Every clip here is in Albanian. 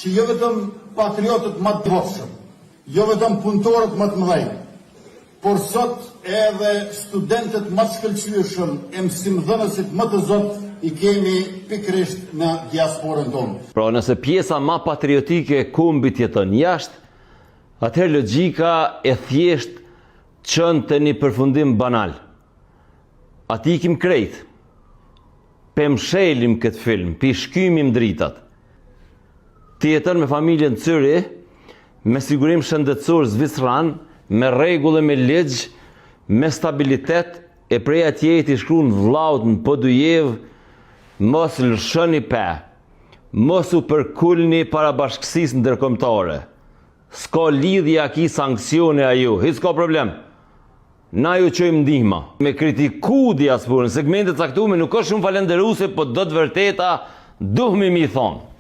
që jo vetëm patriotët më të devotshëm, jo vetëm punëtorët më të mëdhenj, por sot edhe studentët më të shkëlqyeshëm e mësimdhënësit më të zot i kemi pikërisht në diasporën tonë. Pra nëse pjesa më patriotike e kombit jeton jashtë, atëherë logjika e thjesht çon te një përfundim banal. Ati ikim krejt, pemshelim këtë film, pishkymim dritat. Ti jeton me familjen Cyri, me sigurim shëndetësor zvicran, me rregull e me ligj, me stabilitet, e prej atje ti shkruan vllaut në Podujev, mos lëshoni pe, mos u përkulni para bashkësisë ndërkombëtare. S'ka lidhje a ki sanksione a ju, s'ka problem. Na ju qojmë ndihma. Me kritiku diasporën, segmentet caktuar nuk është shumë falenderuese, po do të vërteta duhemi mi thonë.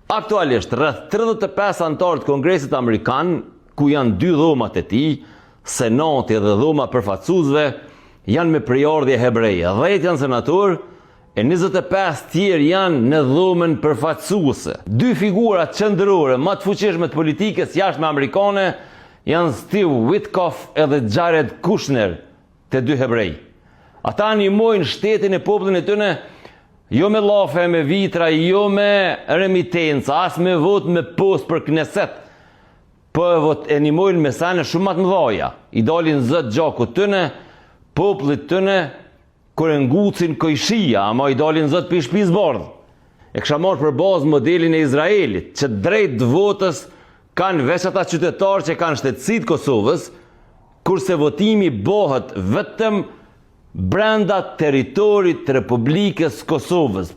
Aktualisht, rreth 35 anëtar të Kongresit Amerikan, ku janë 2 dhomat e tij, Senati dhe dhoma përfaqësuesve, janë me priordhje hebreje. 10 janë senator, e 25 tjerë janë në dhomën përfaqësuese. 2 figura qendrore më të fuqishme të politikës jashtme amerikane janë Steve Witkoff edhe Jared Kushner, të 2 hebrej. Ata ndihmojnë shtetin e popullin e tyre jo me llafe, me vitra, jo me remitenca, as me vot me post për Kneset, po e ndihmojnë me sane shumë më të mëdha. I dalin zot gjakut tyre, popullit tyre, kur e ngucin kojshia, ama i dalin zot për shtëpisë bardh. E kisha marrë për bazë modelin e Izraelit, që drejt votës kanë veç ata qytetarë që kanë shtetësitë Kosovës, kurse votimi bëhet vetëm brenda territorit të Republikës Kosovës.